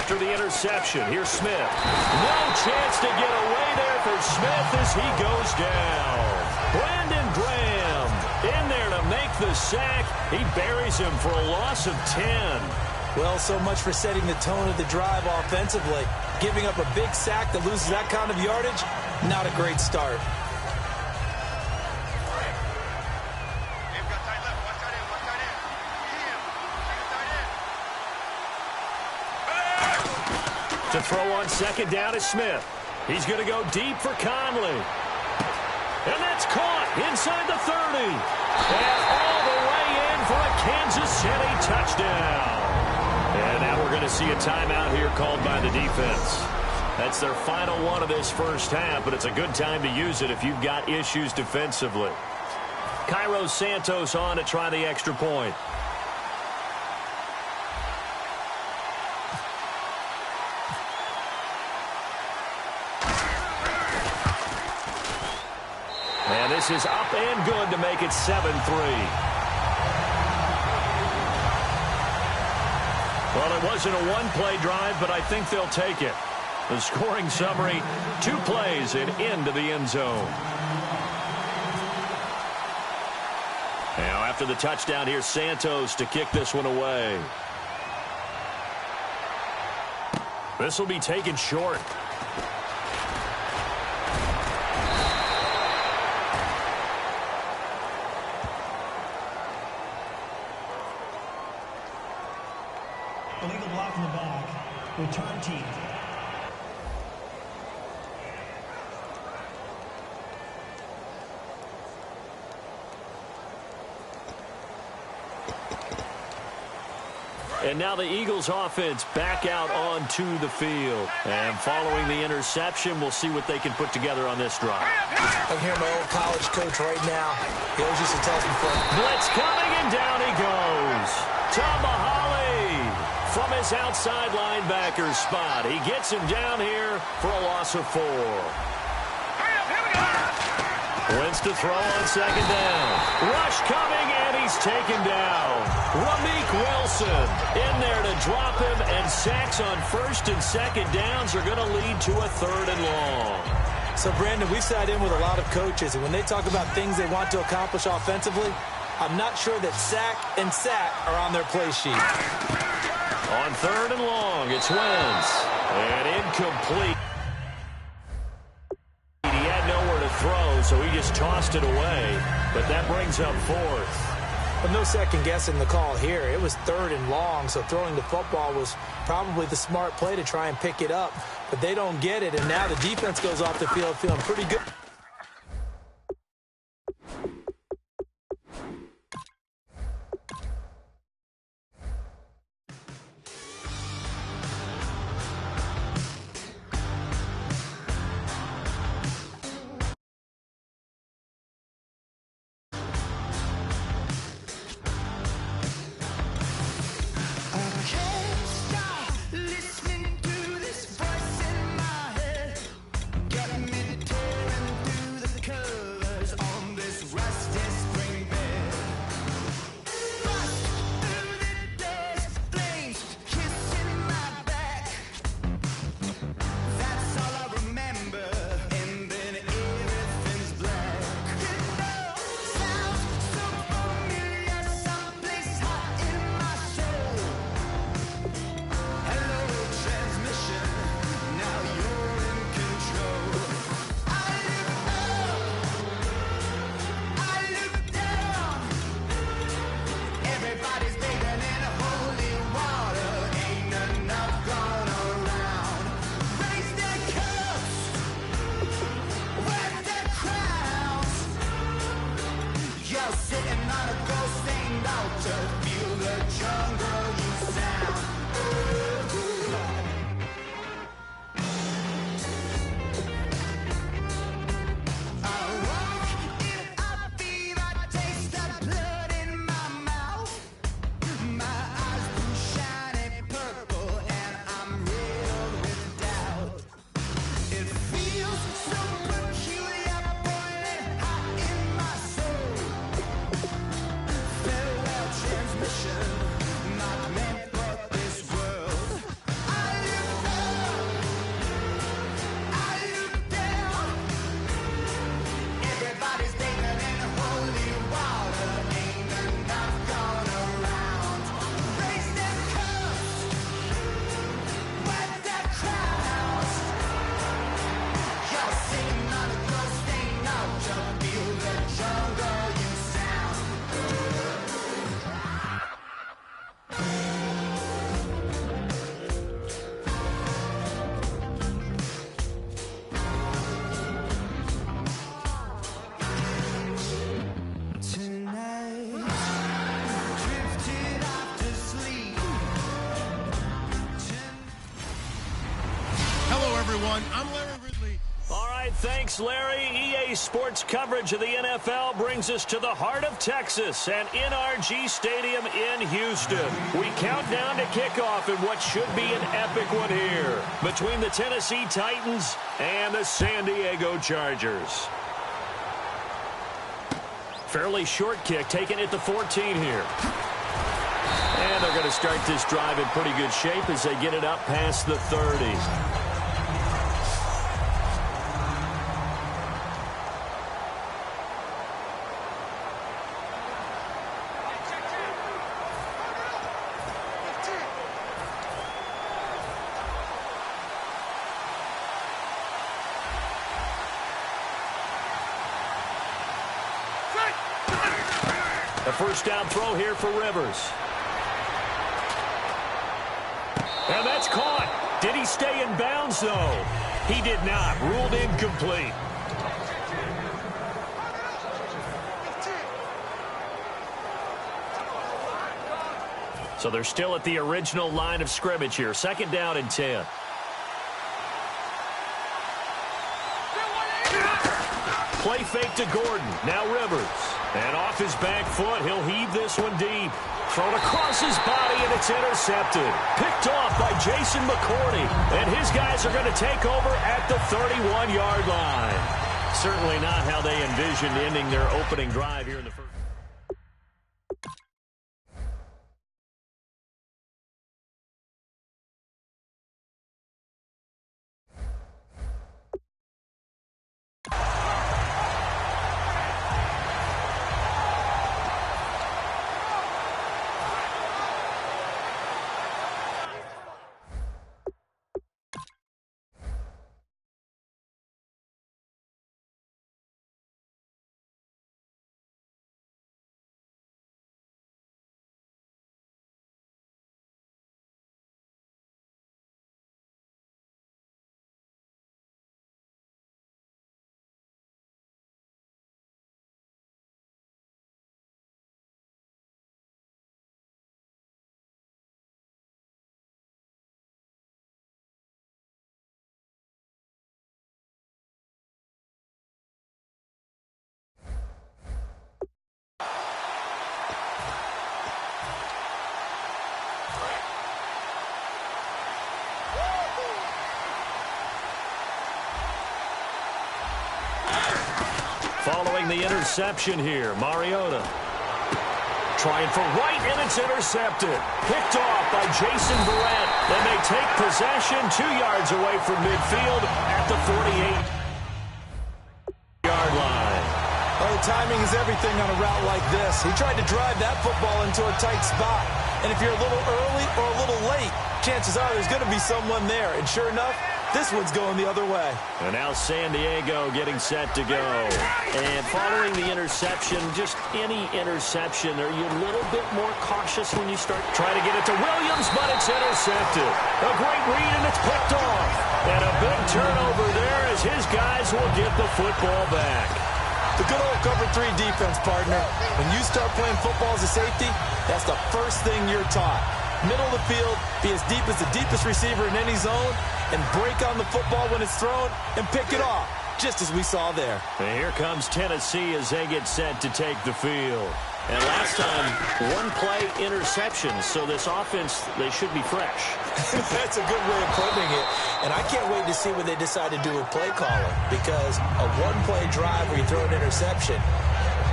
after the interception. Here's Smith. No chance to get away there for Smith as he goes down. Brandon Graham in there to make the sack. He buries him for a loss of 10. Well, so much for setting the tone of the drive offensively. Giving up a big sack that loses that kind of yardage, not a great start. To throw on second down is Smith. He's going to go deep for Conley. And that's caught inside the 30. And all the way in for a Kansas City touchdown. And now we're going to see a timeout here called by the defense. That's their final one of this first half, but it's a good time to use it if you've got issues defensively. Cairo Santos on to try the extra point. And this is up and good to make it 7-3. Well, it wasn't a one-play drive, but I think they'll take it. The scoring summary, 2 plays and into the end zone. Now, after the touchdown, here's Santos to kick this one away. This will be taken short. Illegal block in the back. Return team. And now the Eagles offense back out onto the field. And following the interception, we'll see what they can put together on this drive. I hear my old college coach right now. He always used to tell me, blitz coming, and down he goes. Tamahali from his outside linebacker spot. He gets him down here for a loss of 4. Wins to throw on second down. Rush coming, and he's taken down. Rameek Wilson in there to drop him, and sacks on first and second downs are going to lead to a 3rd and long. So, Brandon, we've sat in with a lot of coaches, and when they talk about things they want to accomplish offensively, I'm not sure that sack and sack are on their play sheet. On 3rd and long, it's Wentz. And incomplete. He had nowhere to throw, so he just tossed it away. But that brings up 4th. But no second guessing the call here. It was 3rd and long, so throwing the football was probably the smart play to try and pick it up. But they don't get it, and now the defense goes off the field feeling pretty good. everyone. I'm Larry Ridley. All right, thanks, Larry. EA Sports coverage of the NFL brings us to the heart of Texas and NRG Stadium in Houston. We count down to kickoff in what should be an epic one here between the Tennessee Titans and the San Diego Chargers. Fairly short kick, taken at the 14 here. And they're going to start this drive in pretty good shape as they get it up past the 30. A first down throw here for Rivers. And that's caught. Did he stay in bounds, though? He did not. Ruled incomplete. So they're still at the original line of scrimmage here. Second down and 10. Play fake to Gordon. Now Rivers. And off his back foot, he'll heave this one deep. Thrown across his body, and it's intercepted. Picked off by Jason McCourty. And his guys are going to take over at the 31-yard line. Certainly not how they envisioned ending their opening drive here in the first. Following the interception here, Mariota trying for White, and it's intercepted. Picked off by Jason Verrett. And they take possession 2 yards away from midfield at the 48-yard line. Oh, timing is everything on a route like this. He tried to drive that football into a tight spot. And if you're a little early or a little late, chances are there's going to be someone there. And sure enough, this one's going the other way. And now San Diego getting set to go. And following the interception, just any interception, are you a little bit more cautious when you start trying to get it to Williams, but it's intercepted. A great read, and it's picked off. And a big turnover there as his guys will get the football back. The good old cover 3 defense, partner. When you start playing football as a safety, that's the first thing you're taught. Middle of the field, be as deep as the deepest receiver in any zone, and break on the football when it's thrown and pick it off, just as we saw there. And here comes Tennessee as they get set to take the field. And last time, one play interception, so this offense, they should be fresh. That's a good way of putting it. And I can't wait to see what they decide to do with play calling, because a one-play drive where you throw an interception,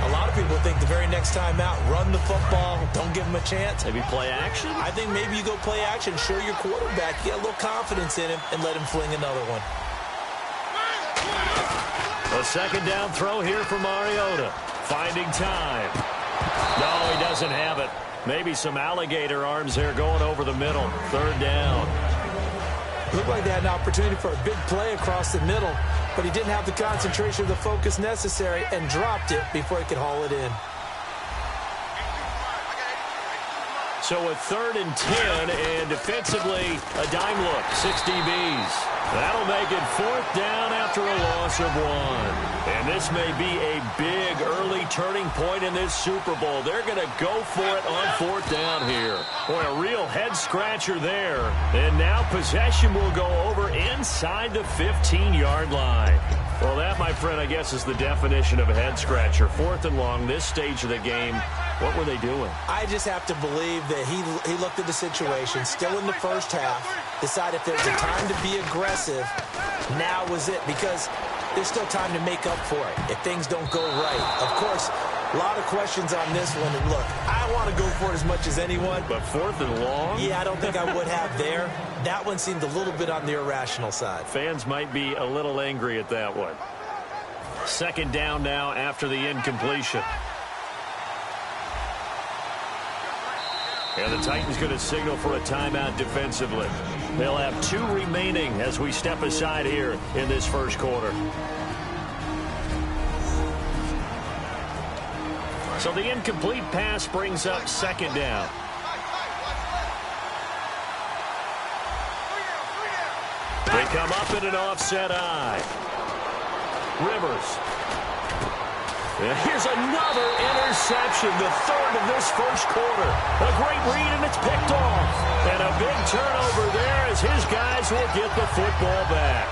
a lot of people think the very next time out, run the football, don't give him a chance. Maybe play action? I think maybe you go play action, show your quarterback, get a little confidence in him, and let him fling another one. A second down throw here for Mariota. Finding time. No, he doesn't have it. Maybe some alligator arms there going over the middle. Third down. Looked like they had an opportunity for a big play across the middle, but he didn't have the concentration or the focus necessary and dropped it before he could haul it in. So a 3rd and 10, and defensively, a dime look, 6 DBs. That'll make it 4th down after a loss of 1. And this may be a big early turning point in this Super Bowl. They're going to go for it on 4th down here. Boy, a real head-scratcher there. And now possession will go over inside the 15-yard line. Well, that, my friend, I guess is the definition of a head-scratcher. 4th and long, this stage of the game. What were they doing? I just have to believe that he looked at the situation, still in the first half, decided if there's a time to be aggressive, now was it, because there's still time to make up for it if things don't go right. Of course, a lot of questions on this one, and look, I want to go for it as much as anyone. But 4th and long? Yeah, I don't think I would have there. That one seemed a little bit on the irrational side. Fans might be a little angry at that one. 2nd down now after the incompletion. And the Titans going to signal for a timeout defensively. They'll have 2 remaining as we step aside here in this first quarter. So the incomplete pass brings up 2nd down. They come up in an offset eye. Rivers. And here's another interception, the 3rd of this first quarter. A great read, and it's picked off. And a big turnover there as his guys will get the football back.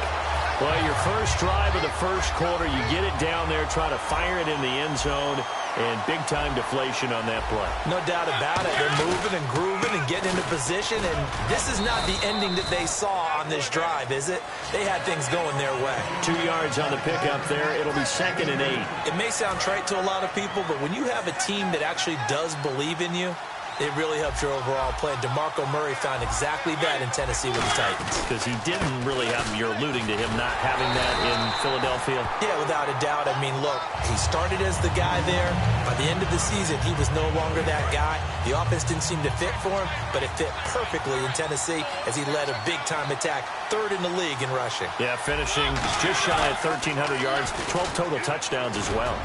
Well, your first drive of the first quarter, you get it down there, try to fire it in the end zone, and big-time deflation on that play. No doubt about it. They're moving and grooving and getting into position, and this is not the ending that they saw on this drive, is it? They had things going their way. 2 yards on the pickup there. It'll be 2nd and 8. It may sound trite to a lot of people, but when you have a team that actually does believe in you, it really helps your overall play. DeMarco Murray found exactly that in Tennessee with the Titans. Because he didn't really have, you're alluding to him not having that in Philadelphia. Yeah, without a doubt. I mean, look, he started as the guy there. By the end of the season, he was no longer that guy. The offense didn't seem to fit for him, but it fit perfectly in Tennessee as he led a big-time attack, 3rd in the league in rushing. Yeah, finishing just shy of 1,300 yards, 12 total touchdowns as well.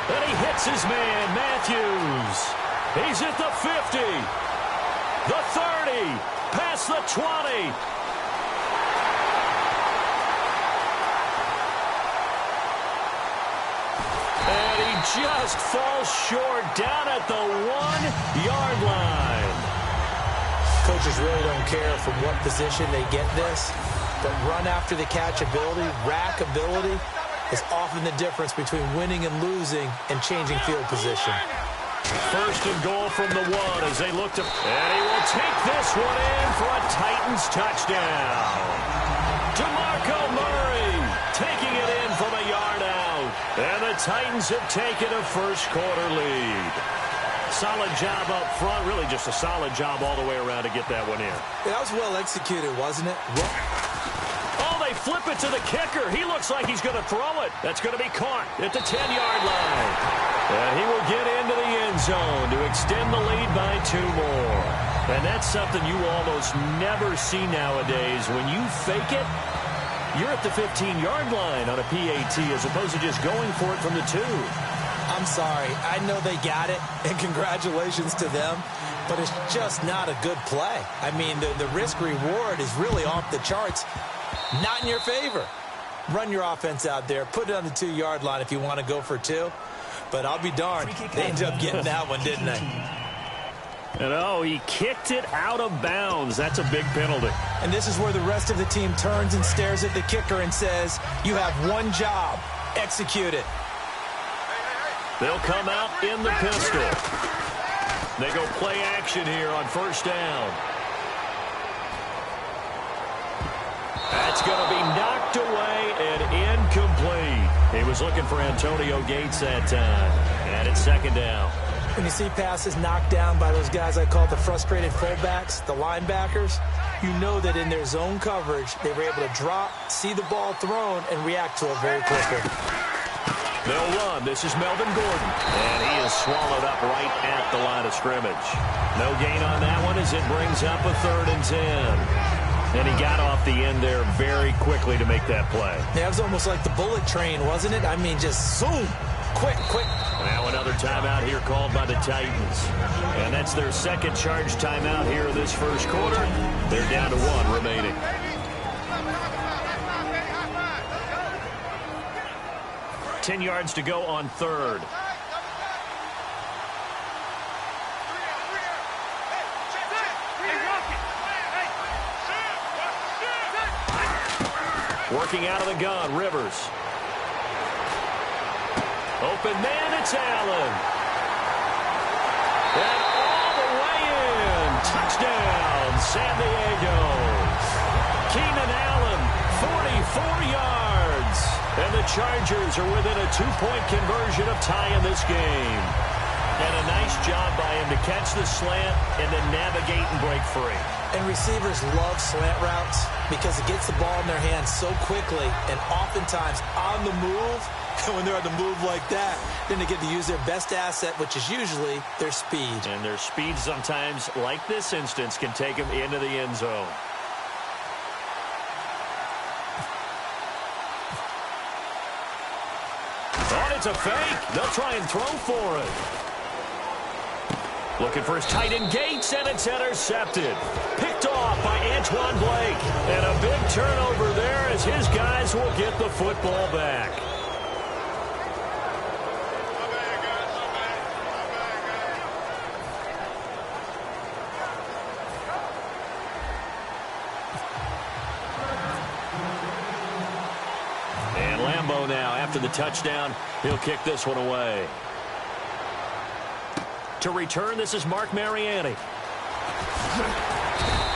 And he hits his man, Matthews. He's at the 50, the 30, past the 20. And he just falls short down at the 1-yard line. Coaches really don't care from what position they get this, but run after the catch ability, rack ability, is often the difference between winning and losing and changing field position. 1st and goal from the 1 as they look to... And he will take this one in for a Titans touchdown. DeMarco Murray taking it in from a yard out. And the Titans have taken a first quarter lead. Solid job up front. Really just a solid job all the way around to get that one in. Yeah, that was well executed, wasn't it? Oh, they flip it to the kicker. He looks like he's going to throw it. That's going to be caught at the 10-yard line. And he will get into the end zone to extend the lead by 2 more. And that's something you almost never see nowadays. When you fake it, you're at the 15-yard line on a PAT as opposed to just going for it from the 2. I'm sorry. I know they got it, and congratulations to them, but it's just not a good play. I mean, the risk-reward is really off the charts. Not in your favor. Run your offense out there. Put it on the 2-yard line if you want to go for 2. But I'll be darned, they ended up getting that one, didn't they? And oh, he kicked it out of bounds. That's a big penalty. And this is where the rest of the team turns and stares at the kicker and says, you have one job. Execute it. They'll come out in the pistol. They go play action here on 1st down. That's going to be knocked away and incomplete. He was looking for Antonio Gates that time. And it's 2nd down. When you see passes knocked down by those guys I call the frustrated fullbacks, the linebackers, you know that in their zone coverage, they were able to drop, see the ball thrown, and react to it very quickly. They'll run. This is Melvin Gordon. And he is swallowed up right at the line of scrimmage. No gain on that one as it brings up a 3rd and 10. And he got off the end there very quickly to make that play. Yeah, it was almost like the bullet train, wasn't it? I mean, just zoom. Quick. Now another timeout here called by the Titans. And that's their second charge timeout here in this first quarter. They're down to 1 remaining. Ten yards to go on third. Working out of the gun, Rivers. Open man, it's Allen. And all the way in. Touchdown, San Diego. Keenan Allen, 44 yards. And the Chargers are within a 2-point conversion of tying this game. And a nice job by him to catch the slant and then navigate and break free. And receivers love slant routes because it gets the ball in their hands so quickly and oftentimes on the move. And when they're on the move like that, then they get to use their best asset, which is usually their speed. And their speed sometimes, like this instance, can take them into the end zone. Oh, it's a fake. They'll try and throw for it. Looking for his tight end Gates, and it's intercepted. Picked off by Antoine Blake. And a big turnover there as his guys will get the football back. And Lambeau now, after the touchdown, he'll kick this one away. To return, this is Mark Mariani.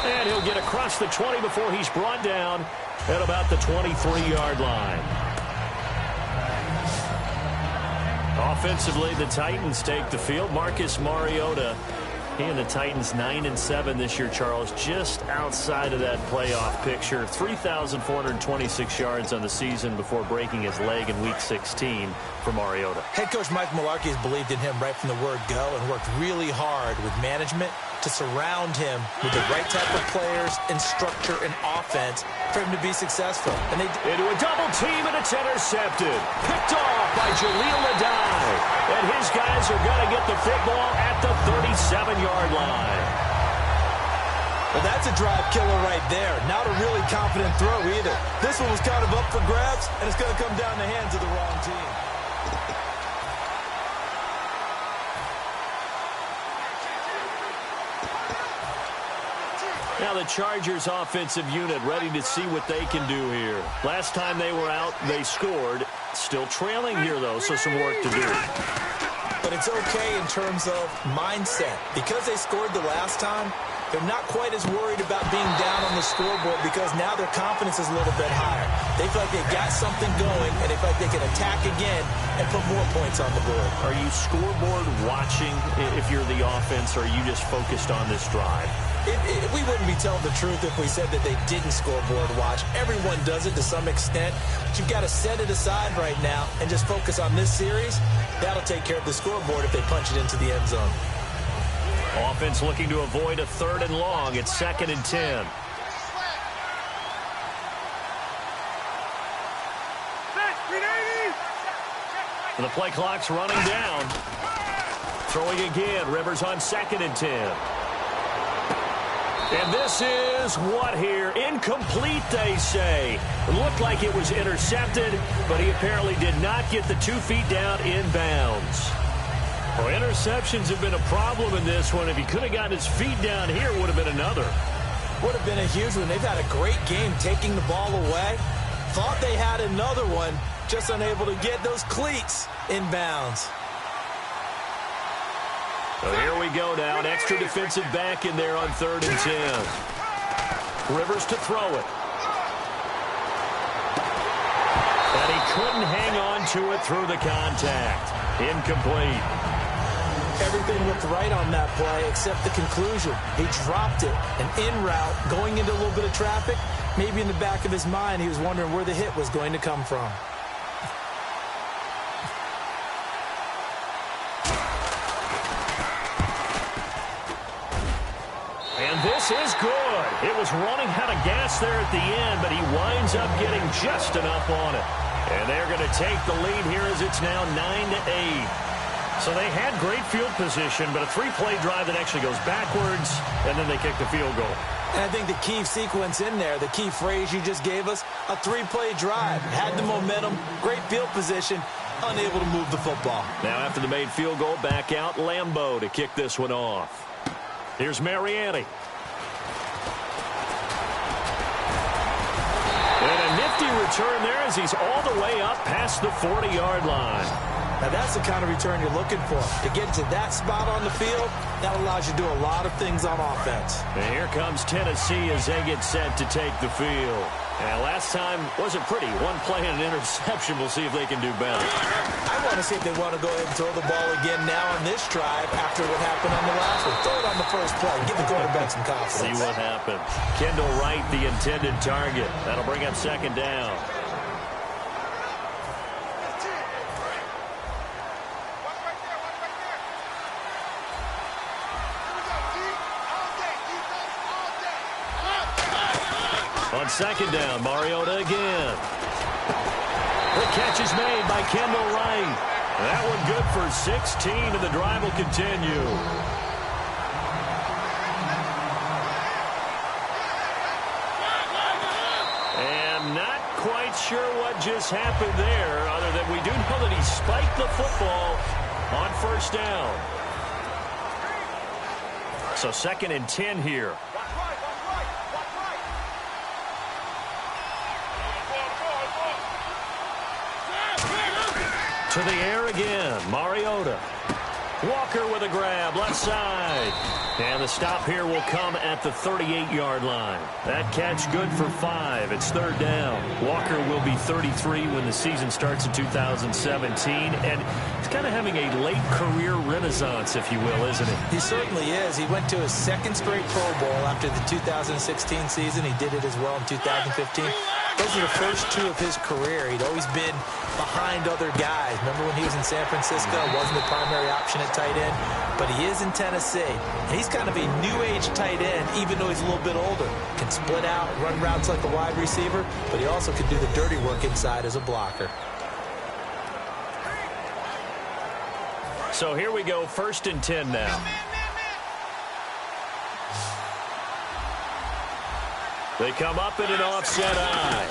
And he'll get across the 20 before he's brought down at about the 23-yard line. Offensively, the Titans take the field. Marcus Mariota, he and the Titans 9-7 this year, Charles, just outside of that playoff picture. 3,426 yards on the season before breaking his leg in Week 16 for Mariota. Head coach Mike Mularkey has believed in him right from the word go and worked really hard with management to surround him with the right type of players and structure and offense for him to be successful. And they into a double team, and it's intercepted. Picked off by Jaleel Adai. And his guys are going to get the football at the 37-yard line. Well, that's a drive killer right there. Not a really confident throw either. This one was kind of up for grabs, and it's going to come down the hands of the wrong team. Now the Chargers offensive unit ready to see what they can do here. Last time they were out, they scored. Still trailing here, though, so some work to do. But it's okay in terms of mindset. Because they scored the last time, they're not quite as worried about being down on the scoreboard because now their confidence is a little bit higher. They feel like they got something going, and they feel like they can attack again and put more points on the board. Are you scoreboard watching if you're the offense, or are you just focused on this drive? We wouldn't be telling the truth if we said that they didn't scoreboard watch. Everyone does it to some extent. But you've got to set it aside right now and just focus on this series. That'll take care of the scoreboard if they punch it into the end zone. Offense looking to avoid a 3rd and long. It's 2nd and 10. And the play clock's running down. Throwing again. Rivers on 2nd and 10. And this is what here? Incomplete, they say. It looked like it was intercepted, but he apparently did not get the 2 feet down in bounds. Well, interceptions have been a problem in this one. If he could have gotten his feet down here, it would have been another. Would have been a huge one. They've had a great game taking the ball away. Thought they had another one, just unable to get those cleats in bounds. So here we go now. An extra defensive back in there on 3rd and 10. Rivers to throw it. And he couldn't hang on to it through the contact. Incomplete. Everything looked right on that play except the conclusion. He dropped it, an en route, going into a little bit of traffic. Maybe in the back of his mind, he was wondering where the hit was going to come from. And this is good. It was running out of gas there at the end, but he winds up getting just enough on it. And they're going to take the lead here as it's now 9-8. So they had great field position, but a three-play drive that actually goes backwards, and then they kick the field goal. And I think the key sequence in there, the key phrase you just gave us, a three-play drive. Had the momentum, great field position, unable to move the football. Now after the made field goal, back out Lambeau to kick this one off. Here's Mariani. And a nifty return there as he's all the way up past the 40-yard line. Now that's the kind of return you're looking for. To get to that spot on the field, that allows you to do a lot of things on offense. And here comes Tennessee as they get set to take the field. And last time wasn't pretty. One play and an interception. We'll see if they can do better. I want to see if they want to go ahead and throw the ball again now on this drive after what happened on the last one. Throw it on the first play. Give the quarterback some confidence. See what happens. Kendall Wright, the intended target. That'll bring up second down. On second down, Mariota again. The catch is made by Kendall Wright. That one good for 16, and the drive will continue. And not quite sure what just happened there, other than we do know that he spiked the football on first down. So 2nd and 10 here. To the air again, Mariota. Walker with a grab, left side. And the stop here will come at the 38-yard line. That catch good for 5. It's 3rd down. Walker will be 33 when the season starts in 2017. And he's kind of having a late career renaissance, if you will, isn't he? He certainly is. He went to his 2nd straight Pro Bowl after the 2016 season. He did it as well in 2015. Those are the first 2 of his career. He'd always been behind other guys. Remember when he was in San Francisco? Wasn't the primary option at tight end. But he is in Tennessee. And he's kind of a new-age tight end, even though he's a little bit older. Can split out, run routes like a wide receiver, but he also can do the dirty work inside as a blocker. So here we go, 1st and 10 now. They come up in an offset eye.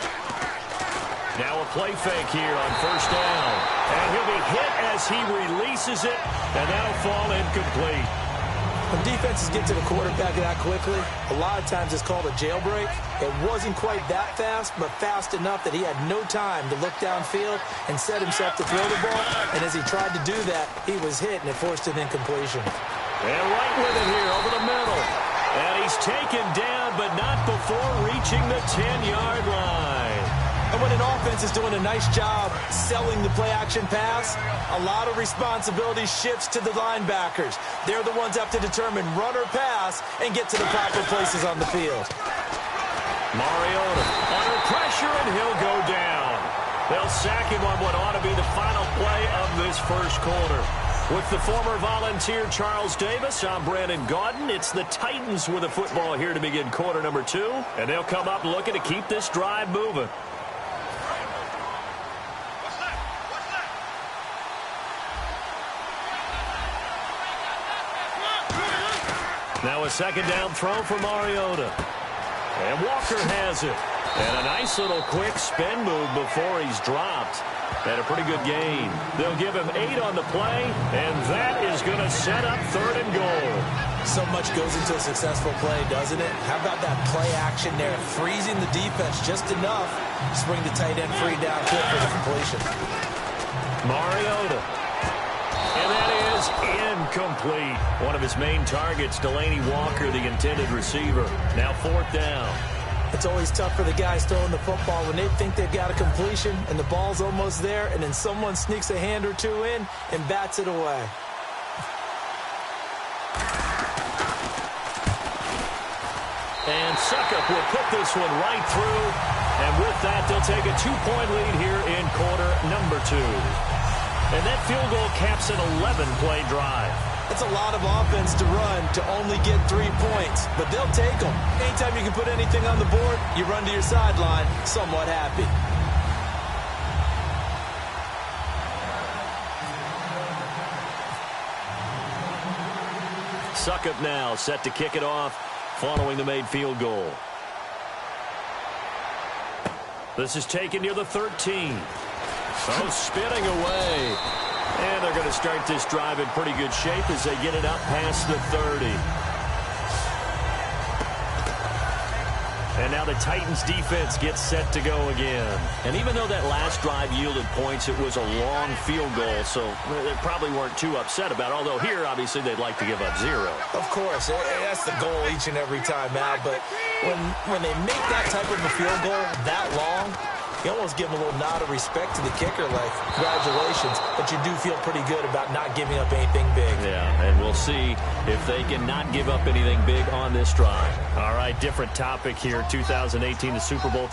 Now a play fake here on first down. And he'll be hit as he releases it, and that'll fall incomplete. When defenses get to the quarterback that quickly, a lot of times it's called a jailbreak. It wasn't quite that fast, but fast enough that he had no time to look downfield and set himself to throw the ball. And as he tried to do that, he was hit, and it forced an incompletion. And right with it here over the middle. And he's taken down, but not before reaching the 10-yard line. And when an offense is doing a nice job selling the play-action pass, a lot of responsibility shifts to the linebackers. They're the ones that have to determine run or pass and get to the proper places on the field. Mariota under pressure, and he'll go down. They'll sack him on what ought to be the final play of this first quarter. With the former Volunteer Charles Davis, I'm Brandon Gaudin. It's the Titans with the football here to begin quarter number 2. And they'll come up looking to keep this drive moving. Now a 2nd down throw for Mariota. And Walker has it. And a nice little quick spin move before he's dropped. And a pretty good gain. They'll give him 8 on the play, and that is going to set up 3rd and goal. So much goes into a successful play, doesn't it? How about that play action there? Freezing the defense just enough to bring the tight end free downfield for the completion. Mariota. And that is incomplete. One of his main targets, Delaney Walker, the intended receiver. Now 4th down. It's always tough for the guys throwing the football when they think they've got a completion and the ball's almost there, and then someone sneaks a hand or 2 in and bats it away. And Suckup will put this one right through. And with that, they'll take a 2-point lead here in quarter number 2. And that field goal caps an 11-play drive. That's a lot of offense to run to only get 3 points, but they'll take them. Anytime you can put anything on the board, you run to your sideline somewhat happy. Succop now set to kick it off following the made field goal. This is taken near the 13. Oh, spinning away. And they're going to start this drive in pretty good shape as they get it up past the 30. And now the Titans defense gets set to go again. And even though that last drive yielded points, it was a long field goal, so they probably weren't too upset about it. Although here, obviously, they'd like to give up 0. Of course, that's the goal each and every time out. But when they make that type of a field goal that long, you almost give them a little nod of respect to the kicker, like, congratulations, but you do feel pretty good about not giving up anything big. Yeah, and we'll see if they can not give up anything big on this drive. All right, different topic here, 2018, the Super Bowl.